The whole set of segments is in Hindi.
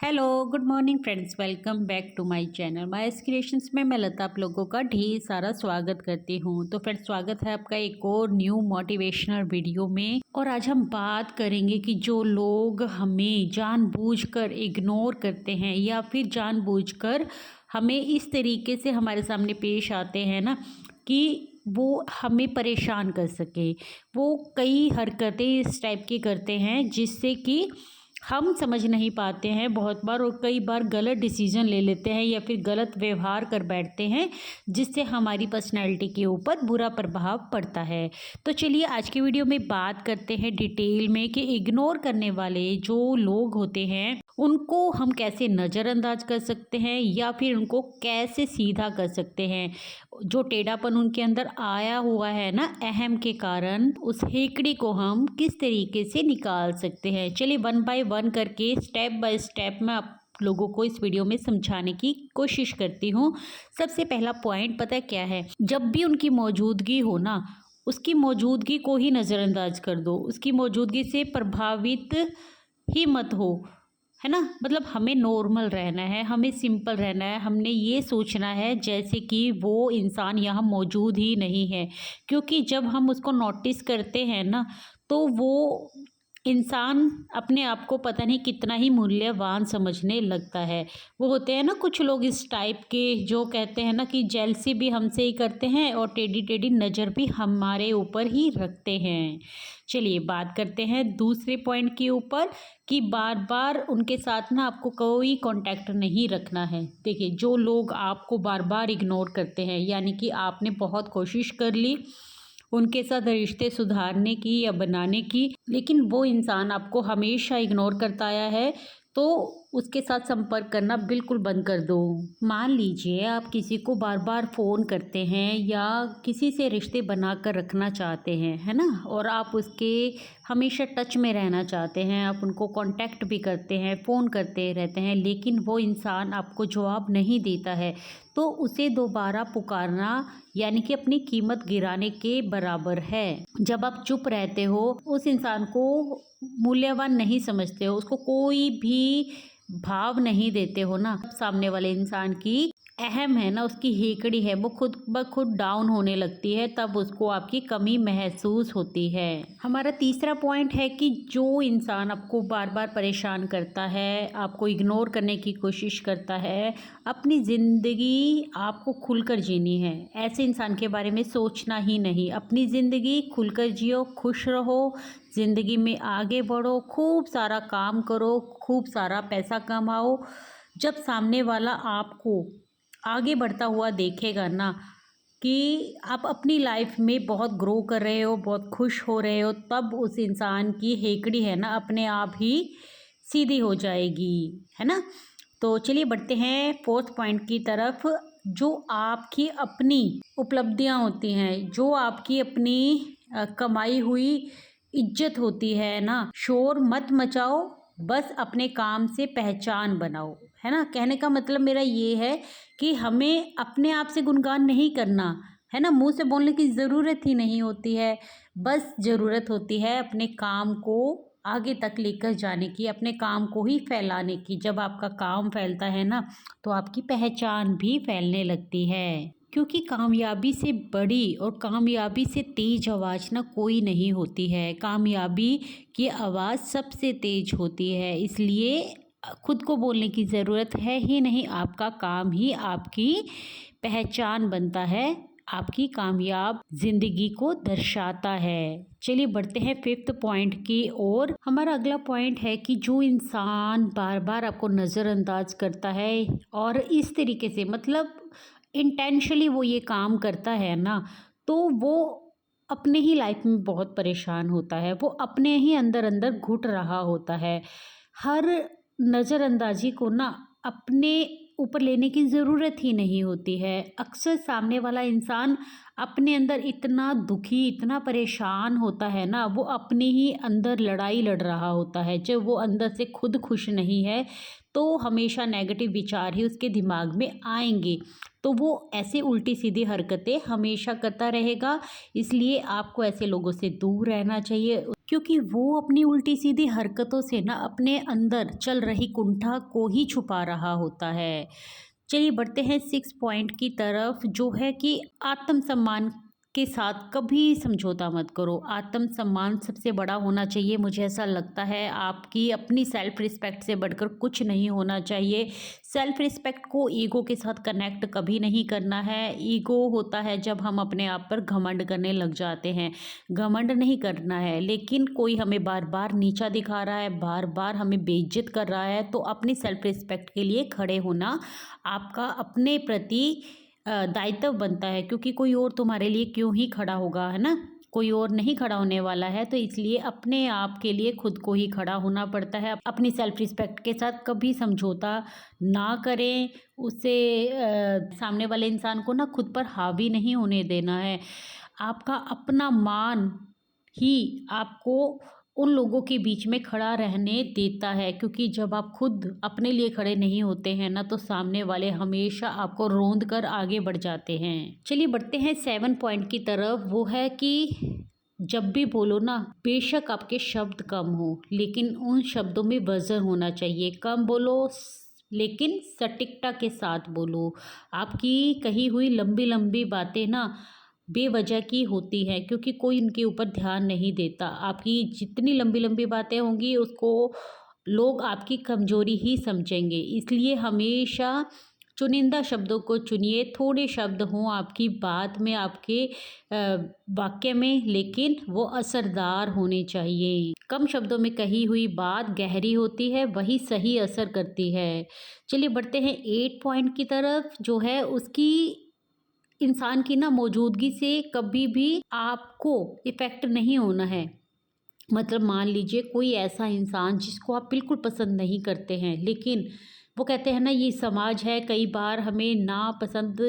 Hello good morning friends, welcome back to my channel my creations में मैं लता आप लोगों का ढेर सारा स्वागत करती हूँ। तो फ्रेंड्स, स्वागत है आपका एक और न्यू मोटिवेशनल वीडियो में। और आज हम बात करेंगे कि जो लोग हमें जानबूझकर इग्नोर करते हैं या फिर जानबूझकर हमें इस तरीके से हमारे सामने पेश आते हैं ना कि वो हमें परेशान कर सके, वो कई हरकतें इस टाइप की करते हैं जिससे कि हम समझ नहीं पाते हैं बहुत बार, और कई बार गलत डिसीजन ले लेते हैं या फिर गलत व्यवहार कर बैठते हैं जिससे हमारी पर्सनैलिटी के ऊपर बुरा प्रभाव पड़ता है। तो चलिए आज की वीडियो में बात करते हैं डिटेल में कि इग्नोर करने वाले जो लोग होते हैं उनको हम कैसे नज़रअंदाज कर सकते हैं या फिर उनको कैसे सीधा कर सकते हैं। जो टेढ़ापन उनके अंदर आया हुआ है ना अहम के कारण, उस हेकड़ी को हम किस तरीके से निकाल सकते हैं। चलिए वन बाय वन करके स्टेप बाय स्टेप मैं आप लोगों को इस वीडियो में समझाने की कोशिश करती हूँ। सबसे पहला पॉइंट पता है क्या है? जब भी उनकी मौजूदगी हो ना, उसकी मौजूदगी को ही नज़रअंदाज कर दो, उसकी मौजूदगी से प्रभावित ही मत हो, है ना। मतलब हमें नॉर्मल रहना है, हमें सिंपल रहना है, हमने ये सोचना है जैसे कि वो इंसान यहाँ मौजूद ही नहीं है। क्योंकि जब हम उसको नोटिस करते हैं ना तो वो इंसान अपने आप को पता नहीं कितना ही मूल्यवान समझने लगता है। वो होते हैं ना कुछ लोग इस टाइप के जो कहते हैं ना कि जेलसी भी हमसे ही करते हैं और टेढ़ी टेढ़ी नज़र भी हमारे ऊपर ही रखते हैं। चलिए बात करते हैं दूसरे पॉइंट के ऊपर कि बार बार उनके साथ ना आपको कोई कांटेक्ट नहीं रखना है। देखिए, जो लोग आपको बार बार इग्नोर करते हैं यानी कि आपने बहुत कोशिश कर ली उनके साथ रिश्ते सुधारने की या बनाने की, लेकिन वो इंसान आपको हमेशा इग्नोर करता आया है, तो उसके साथ संपर्क करना बिल्कुल बंद कर दो। मान लीजिए आप किसी को बार बार फ़ोन करते हैं या किसी से रिश्ते बनाकर रखना चाहते हैं, है ना, और आप उसके हमेशा टच में रहना चाहते हैं, आप उनको कांटेक्ट भी करते हैं, फ़ोन करते रहते हैं, लेकिन वो इंसान आपको जवाब नहीं देता है, तो उसे दोबारा पुकारना यानी कि अपनी कीमत गिराने के बराबर है। जब आप चुप रहते हो, उस इंसान को मूल्यवान नहीं समझते हो, उसको कोई भी भाव नहीं देते हो ना, सामने वाले इंसान की अहम है ना, उसकी हेकड़ी है वो खुद ब खुद डाउन होने लगती है, तब उसको आपकी कमी महसूस होती है। हमारा तीसरा पॉइंट है कि जो इंसान आपको बार बार परेशान करता है, आपको इग्नोर करने की कोशिश करता है, अपनी ज़िंदगी आपको खुलकर जीनी है। ऐसे इंसान के बारे में सोचना ही नहीं, अपनी ज़िंदगी खुलकर जियो, खुश रहो, ज़िंदगी में आगे बढ़ो, खूब सारा काम करो, खूब सारा पैसा कमाओ। जब सामने वाला आपको आगे बढ़ता हुआ देखेगा ना कि आप अपनी लाइफ में बहुत ग्रो कर रहे हो, बहुत खुश हो रहे हो, तब उस इंसान की हेकड़ी है ना अपने आप ही सीधी हो जाएगी, है ना। तो चलिए बढ़ते हैं फोर्थ पॉइंट की तरफ। जो आपकी अपनी उपलब्धियां होती हैं, जो आपकी अपनी कमाई हुई इज्जत होती है ना, शोर मत मचाओ, बस अपने काम से पहचान बनाओ, है ना। कहने का मतलब मेरा ये है कि हमें अपने आप से गुणगान नहीं करना, है ना, मुंह से बोलने की ज़रूरत ही नहीं होती है। बस ज़रूरत होती है अपने काम को आगे तक लेकर जाने की, अपने काम को ही फैलाने की। जब आपका काम फैलता है ना तो आपकी पहचान भी फैलने लगती है। क्योंकि कामयाबी से बड़ी और कामयाबी से तेज आवाज़ ना कोई नहीं होती है, कामयाबी की आवाज़ सबसे तेज होती है। इसलिए खुद को बोलने की ज़रूरत है ही नहीं, आपका काम ही आपकी पहचान बनता है, आपकी कामयाब जिंदगी को दर्शाता है। चलिए बढ़ते हैं फिफ्थ पॉइंट की ओर। हमारा अगला पॉइंट है कि जो इंसान बार बार आपको नज़रअंदाज करता है और इस तरीके से, मतलब इंटेंशली वो ये काम करता है ना, तो वो अपने ही लाइफ में बहुत परेशान होता है, वो अपने ही अंदर अंदर घुट रहा होता है। हर नज़रअंदाजी को ना अपने ऊपर लेने की ज़रूरत ही नहीं होती है। अक्सर सामने वाला इंसान अपने अंदर इतना दुखी, इतना परेशान होता है ना, वो अपने ही अंदर लड़ाई लड़ रहा होता है। जब वो अंदर से खुद खुश नहीं है तो हमेशा नेगेटिव विचार ही उसके दिमाग में आएंगे, तो वो ऐसे उल्टी सीधी हरकतें हमेशा करता रहेगा। इसलिए आपको ऐसे लोगों से दूर रहना चाहिए, क्योंकि वो अपनी उल्टी सीधी हरकतों से ना अपने अंदर चल रही कुंठा को ही छुपा रहा होता है। चलिए बढ़ते हैं 6 पॉइंट की तरफ, जो है कि आत्मसम्मान के साथ कभी समझौता मत करो। आत्मसम्मान सबसे बड़ा होना चाहिए, मुझे ऐसा लगता है। आपकी अपनी सेल्फ रिस्पेक्ट से बढ़कर कुछ नहीं होना चाहिए। सेल्फ रिस्पेक्ट को ईगो के साथ कनेक्ट कभी नहीं करना है। ईगो होता है जब हम अपने आप पर घमंड करने लग जाते हैं। घमंड नहीं करना है, लेकिन कोई हमें बार बार नीचा दिखा रहा है, बार बार हमें बेइज्जत कर रहा है, तो अपनी सेल्फ रिस्पेक्ट के लिए खड़े होना आपका अपने प्रति दायित्व बनता है। क्योंकि कोई और तुम्हारे लिए क्यों ही खड़ा होगा, है ना। कोई और नहीं खड़ा होने वाला है, तो इसलिए अपने आप के लिए खुद को ही खड़ा होना पड़ता है। अपनी सेल्फ रिस्पेक्ट के साथ कभी समझौता ना करें। उसे सामने वाले इंसान को ना खुद पर हावी नहीं होने देना है। आपका अपना मान ही आपको उन लोगों के बीच में खड़ा रहने देता है, क्योंकि जब आप खुद अपने लिए खड़े नहीं होते हैं ना, तो सामने वाले हमेशा आपको रौंद कर आगे बढ़ जाते हैं। चलिए बढ़ते हैं 7 पॉइंट की तरफ। वो है कि जब भी बोलो ना, बेशक आपके शब्द कम हो, लेकिन उन शब्दों में वजन होना चाहिए। कम बोलो लेकिन सटीकता के साथ बोलो। आपकी कही हुई लंबी लंबी बातें ना बेवजह की होती है, क्योंकि कोई उनके ऊपर ध्यान नहीं देता। आपकी जितनी लंबी लंबी बातें होंगी, उसको लोग आपकी कमजोरी ही समझेंगे। इसलिए हमेशा चुनिंदा शब्दों को चुनिए। थोड़े शब्द हों आपकी बात में, आपके वाक्य में, लेकिन वो असरदार होने चाहिए। कम शब्दों में कही हुई बात गहरी होती है, वही सही असर करती है। चलिए बढ़ते हैं 8 पॉइंट की तरफ, जो है उसकी इंसान की ना मौजूदगी से कभी भी आपको इफ़ेक्ट नहीं होना है। मतलब मान लीजिए कोई ऐसा इंसान जिसको आप बिल्कुल पसंद नहीं करते हैं, लेकिन वो कहते हैं ना, ये समाज है, कई बार हमें नापसंद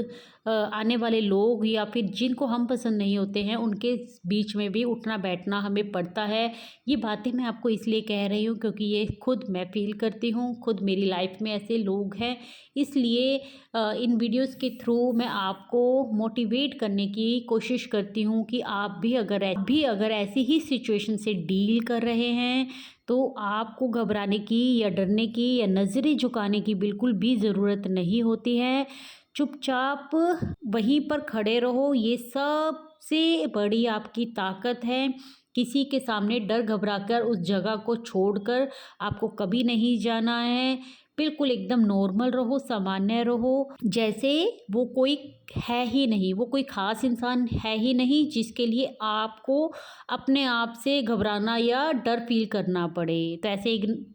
आने वाले लोग या फिर जिनको हम पसंद नहीं होते हैं, उनके बीच में भी उठना बैठना हमें पड़ता है। ये बातें मैं आपको इसलिए कह रही हूँ क्योंकि ये खुद मैं फील करती हूँ, खुद मेरी लाइफ में ऐसे लोग हैं। इसलिए इन वीडियोस के थ्रू मैं आपको मोटिवेट करने की कोशिश करती हूँ कि आप भी अगर ऐसी ही सिचुएशन से डील कर रहे हैं, तो आपको घबराने की या डरने की या नज़रें झुकाने की बिल्कुल भी ज़रूरत नहीं होती है। चुपचाप वहीं पर खड़े रहो, ये सबसे बड़ी आपकी ताकत है। किसी के सामने डर घबराकर उस जगह को छोड़कर आपको कभी नहीं जाना है। बिल्कुल एकदम नॉर्मल रहो, सामान्य रहो, जैसे वो कोई है ही नहीं, वो कोई ख़ास इंसान है ही नहीं जिसके लिए आपको अपने आप से घबराना या डर फील करना पड़े। तो ऐसे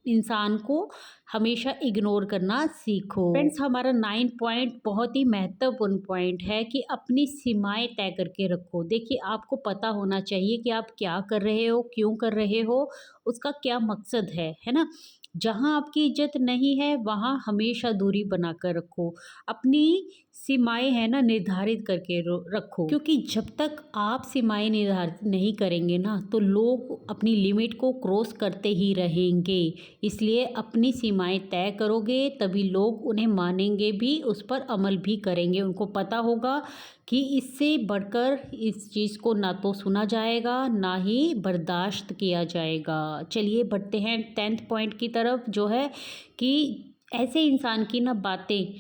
इंसान को हमेशा इग्नोर करना सीखो। फ्रेंड्स, हमारा 9 पॉइंट बहुत ही महत्वपूर्ण पॉइंट है कि अपनी सीमाएं तय करके रखो। देखिए, आपको पता होना चाहिए कि आप क्या कर रहे हो, क्यों कर रहे हो, उसका क्या मकसद है ना। जहाँ आपकी इज्जत नहीं है, वहाँ हमेशा दूरी बनाकर रखो। अपनी सीमाएं है ना निर्धारित करके रखो, क्योंकि जब तक आप सीमाएं निर्धारित नहीं करेंगे ना, तो लोग अपनी लिमिट को क्रॉस करते ही रहेंगे। इसलिए अपनी सीमाएं तय करोगे, तभी लोग उन्हें मानेंगे भी, उस पर अमल भी करेंगे। उनको पता होगा कि इससे बढ़कर इस चीज़ को ना तो सुना जाएगा, ना ही बर्दाश्त किया जाएगा। चलिए बढ़ते हैं 10th पॉइंट की तरफ, जो है कि ऐसे इंसान की ना बातें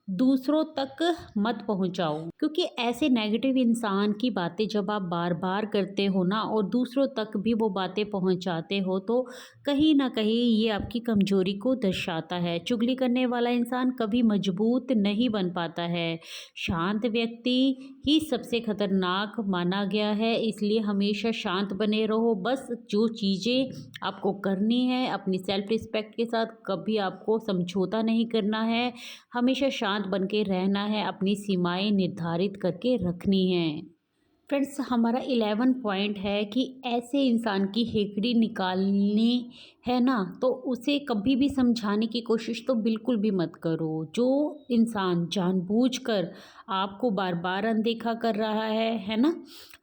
दूसरों तक मत पहुंचाओ। क्योंकि ऐसे नेगेटिव इंसान की बातें जब आप बार बार करते हो ना, और दूसरों तक भी वो बातें पहुंचाते हो, तो कहीं ना कहीं ये आपकी कमजोरी को दर्शाता है। चुगली करने वाला इंसान कभी मजबूत नहीं बन पाता है। शांत व्यक्ति ही सबसे खतरनाक माना गया है। इसलिए हमेशा शांत बने रहो। बस जो चीज़ें आपको करनी है अपनी सेल्फ रिस्पेक्ट के साथ, कभी आपको समझौता नहीं करना है, हमेशा शांत बन के रहना है, अपनी सीमाएं निर्धारित करके रखनी है। फ्रेंड्स, हमारा 11 पॉइंट है कि ऐसे इंसान की हेकड़ी निकालनी है ना, तो उसे कभी भी समझाने की कोशिश तो बिल्कुल भी मत करो। जो इंसान जानबूझकर आपको बार बार अनदेखा कर रहा है ना,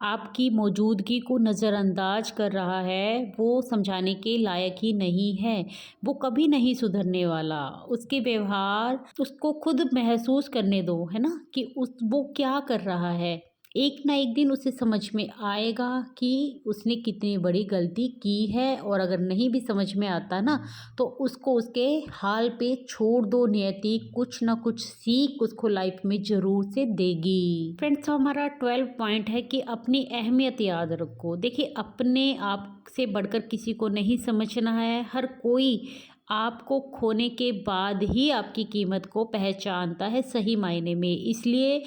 आपकी मौजूदगी को नज़रअंदाज कर रहा है, वो समझाने के लायक ही नहीं है। वो कभी नहीं सुधरने वाला। उसके व्यवहार उसको खुद महसूस करने दो, है ना, कि वो क्या कर रहा है। एक ना एक दिन उसे समझ में आएगा कि उसने कितनी बड़ी गलती की है, और अगर नहीं भी समझ में आता ना, तो उसको उसके हाल पे छोड़ दो। नियति कुछ ना कुछ सीख उसको लाइफ में ज़रूर से देगी। फ्रेंड्स, तो हमारा 12 पॉइंट है कि अपनी अहमियत याद रखो। देखिए, अपने आप से बढ़कर किसी को नहीं समझना है। हर कोई आपको खोने के बाद ही आपकी कीमत को पहचानता है सही मायने में। इसलिए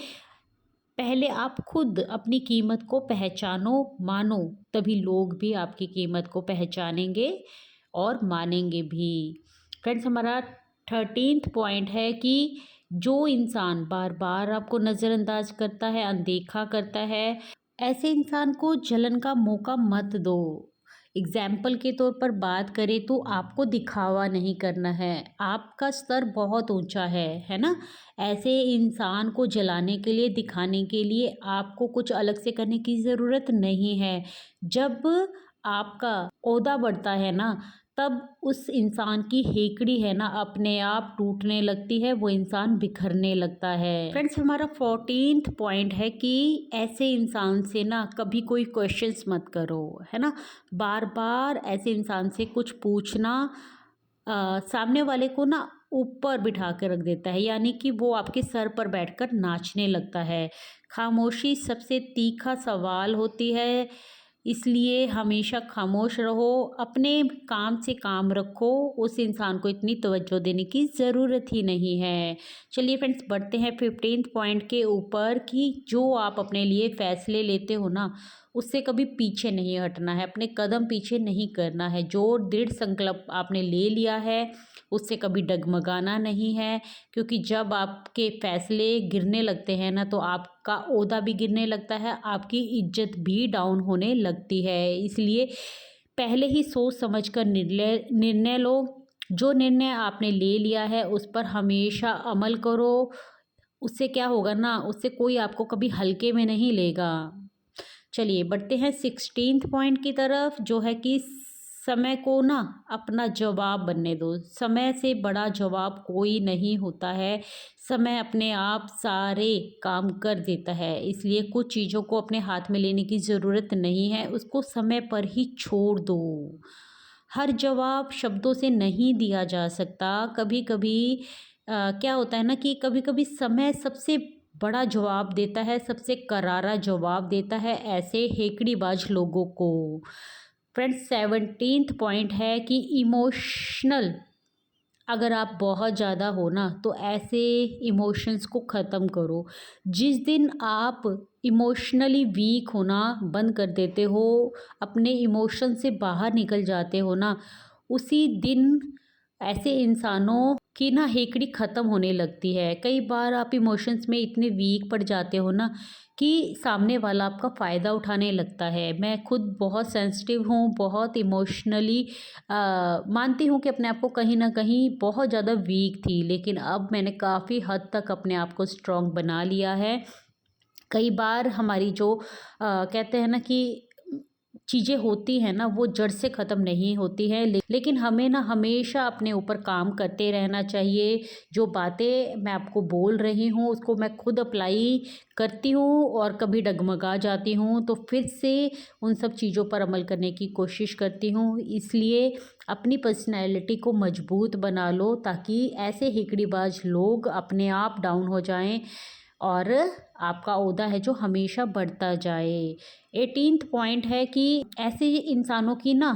पहले आप खुद अपनी कीमत को पहचानो, मानो, तभी लोग भी आपकी कीमत को पहचानेंगे और मानेंगे भी। फ्रेंड्स, हमारा 13th पॉइंट है कि जो इंसान बार बार आपको नज़रअंदाज करता है, अनदेखा करता है, ऐसे इंसान को जलन का मौका मत दो। एग्जाम्पल के तौर पर बात करें तो आपको दिखावा नहीं करना है, आपका स्तर बहुत ऊंचा है ना। ऐसे इंसान को जलाने के लिए, दिखाने के लिए आपको कुछ अलग से करने की ज़रूरत नहीं है। जब आपका ओहदा बढ़ता है ना, तब उस इंसान की हेकड़ी है ना अपने आप टूटने लगती है, वो इंसान बिखरने लगता है। फ्रेंड्स, हमारा 14th पॉइंट है कि ऐसे इंसान से ना कभी कोई क्वेश्चंस मत करो, है ना। बार बार ऐसे इंसान से कुछ पूछना सामने वाले को ना ऊपर बिठा के रख देता है, यानी कि वो आपके सर पर बैठकर नाचने लगता है। खामोशी सबसे तीखा सवाल होती है, इसलिए हमेशा खामोश रहो, अपने काम से काम रखो। उस इंसान को इतनी तवज्जो देने की ज़रूरत ही नहीं है। चलिए फ्रेंड्स, बढ़ते हैं 15th पॉइंट के ऊपर कि जो आप अपने लिए फ़ैसले लेते हो ना, उससे कभी पीछे नहीं हटना है, अपने कदम पीछे नहीं करना है। जो दृढ़ संकल्प आपने ले लिया है, उससे कभी डगमगाना नहीं है, क्योंकि जब आपके फैसले गिरने लगते हैं ना, तो आपका ओहदा भी गिरने लगता है, आपकी इज्जत भी डाउन होने लगती है। इसलिए पहले ही सोच समझ कर निर्णय लो। जो निर्णय आपने ले लिया है उस पर हमेशा अमल करो। उससे क्या होगा ना, उससे कोई आपको कभी हल्के में नहीं लेगा। चलिए बढ़ते हैं 16th पॉइंट की तरफ, जो है कि समय को ना अपना जवाब बनने दो। समय से बड़ा जवाब कोई नहीं होता है। समय अपने आप सारे काम कर देता है, इसलिए कुछ चीज़ों को अपने हाथ में लेने की ज़रूरत नहीं है, उसको समय पर ही छोड़ दो। हर जवाब शब्दों से नहीं दिया जा सकता। कभी कभी क्या होता है ना कि कभी कभी समय सबसे बड़ा जवाब देता है, सबसे करारा जवाब देता है ऐसे हेकड़ीबाज लोगों को। फ्रेंड्स, 17th पॉइंट है कि इमोशनल अगर आप बहुत ज़्यादा हो ना, तो ऐसे इमोशंस को ख़त्म करो। जिस दिन आप इमोशनली वीक होना बंद कर देते हो, अपने इमोशन से बाहर निकल जाते हो ना, उसी दिन ऐसे इंसानों की ना हेकड़ी ख़त्म होने लगती है। कई बार आप इमोशंस में इतने वीक पड़ जाते हो ना कि सामने वाला आपका फ़ायदा उठाने लगता है। मैं खुद बहुत सेंसिटिव हूँ, बहुत इमोशनली मानती हूँ कि अपने आप को कहीं न कहीं बहुत ज़्यादा वीक थी, लेकिन अब मैंने काफ़ी हद तक अपने आप को स्ट्रॉन्ग बना लिया है। कई बार हमारी जो कहते हैं ना कि चीज़ें होती हैं ना, वो जड़ से ख़त्म नहीं होती हैं, लेकिन हमें ना हमेशा अपने ऊपर काम करते रहना चाहिए। जो बातें मैं आपको बोल रही हूँ उसको मैं खुद अप्लाई करती हूँ, और कभी डगमगा जाती हूँ तो फिर से उन सब चीज़ों पर अमल करने की कोशिश करती हूँ। इसलिए अपनी पर्सनैलिटी को मजबूत बना लो, ताकि ऐसे हिकड़ीबाज लोग अपने आप डाउन हो जाएं और आपका ओहदा है जो हमेशा बढ़ता जाए। 18th पॉइंट है कि ऐसे इंसानों की ना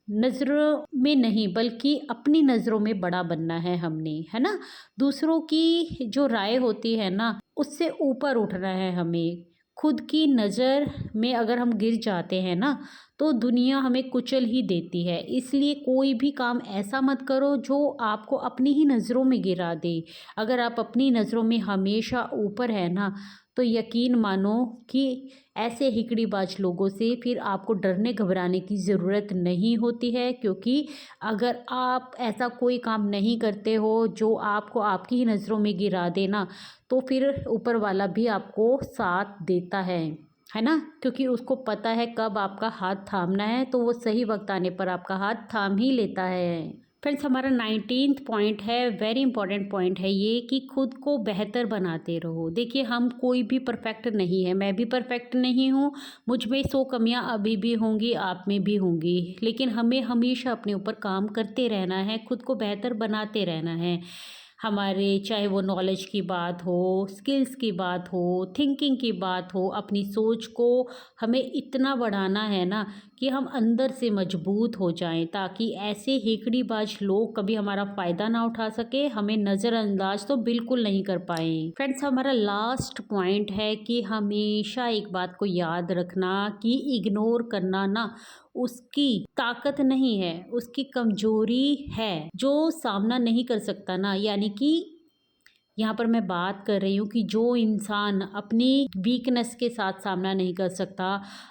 नज़रों में नहीं, बल्कि अपनी नज़रों में बड़ा बनना है हमने, है ना। दूसरों की जो राय होती है ना, उससे ऊपर उठना है हमें। खुद की नज़र में अगर हम गिर जाते हैं ना, तो दुनिया हमें कुचल ही देती है। इसलिए कोई भी काम ऐसा मत करो जो आपको अपनी ही नज़रों में गिरा दे। अगर आप अपनी नज़रों में हमेशा ऊपर है ना, तो यकीन मानो कि ऐसे हिकड़ीबाज लोगों से फिर आपको डरने घबराने की ज़रूरत नहीं होती है, क्योंकि अगर आप ऐसा कोई काम नहीं करते हो जो आपको आपकी ही नज़रों में गिरा देना, तो फिर ऊपर वाला भी आपको साथ देता है ना। क्योंकि उसको पता है कब आपका हाथ थामना है, तो वो सही वक्त आने पर आपका हाथ थाम ही लेता है। फ्रेंड्स हमारा 19th पॉइंट है, वेरी इंपॉर्टेंट पॉइंट है ये, कि खुद को बेहतर बनाते रहो। देखिए हम कोई भी परफेक्ट नहीं है, मैं भी परफेक्ट नहीं हूँ, मुझ में 100 कमियाँ अभी भी होंगी, आप में भी होंगी, लेकिन हमें हमेशा अपने ऊपर काम करते रहना है, खुद को बेहतर बनाते रहना है। हमारे चाहे वो नॉलेज की बात हो, स्किल्स की बात हो, थिंकिंग की बात हो, अपनी सोच को हमें इतना बढ़ाना है ना कि हम अंदर से मजबूत हो जाएं, ताकि ऐसे हेकड़ीबाज लोग कभी हमारा फ़ायदा ना उठा सके, हमें नज़रअंदाज तो बिल्कुल नहीं कर पाए। फ्रेंड्स हमारा लास्ट पॉइंट है कि हमेशा एक बात को याद रखना कि इग्नोर करना ना उसकी ताकत नहीं है, उसकी कमजोरी है। जो सामना नहीं कर सकता ना, यानी कि यहाँ पर मैं बात कर रही हूँ कि जो इंसान अपनी वीकनेस के साथ सामना नहीं कर सकता,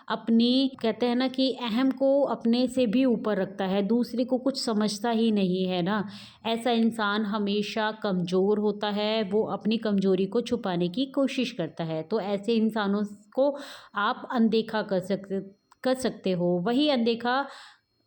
अपनी कहते हैं ना कि अहम को अपने से भी ऊपर रखता है, दूसरे को कुछ समझता ही नहीं है ना, ऐसा इंसान हमेशा कमज़ोर होता है, वो अपनी कमज़ोरी को छुपाने की कोशिश करता है। तो ऐसे इंसानों को आप अनदेखा कर सकते हो। वही अनदेखा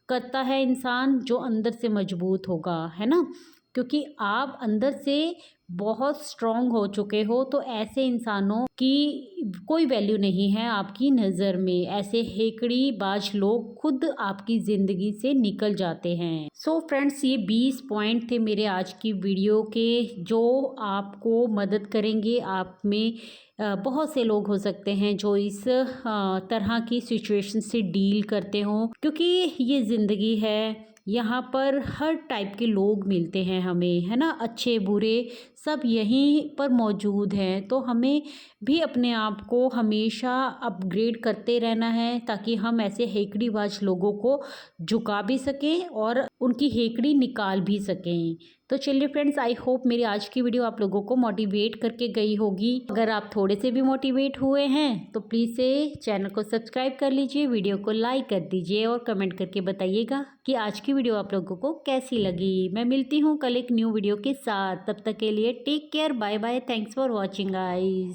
करता है इंसान जो अंदर से मजबूत होगा, है ना, क्योंकि आप अंदर से बहुत स्ट्रांग हो चुके हो, तो ऐसे इंसानों की कोई वैल्यू नहीं है आपकी नज़र में। ऐसे हेकड़ीबाज लोग खुद आपकी ज़िंदगी से निकल जाते हैं। सो फ्रेंड्स ये 20 पॉइंट थे मेरे आज की वीडियो के, जो आपको मदद करेंगे। आप में बहुत से लोग हो सकते हैं जो इस तरह की सिचुएशन से डील करते हों, क्योंकि ये ज़िंदगी है, यहाँ पर हर टाइप के लोग मिलते हैं हमें, है ना, अच्छे बुरे सब यहीं पर मौजूद हैं। तो हमें भी अपने आप को हमेशा अपग्रेड करते रहना है, ताकि हम ऐसे हेकड़ीबाज लोगों को झुका भी सकें और उनकी हेकड़ी निकाल भी सकें। तो चलिए फ्रेंड्स, आई होप मेरी आज की वीडियो आप लोगों को मोटिवेट करके गई होगी। अगर आप थोड़े से भी मोटिवेट हुए हैं तो प्लीज़ से चैनल को सब्सक्राइब कर लीजिए, वीडियो को लाइक कर दीजिए और कमेंट करके बताइएगा कि आज की वीडियो आप लोगों को कैसी लगी। मैं मिलती हूँ कल एक न्यू वीडियो के साथ, तब तक के लिए take care, bye bye, thanks for watching guys.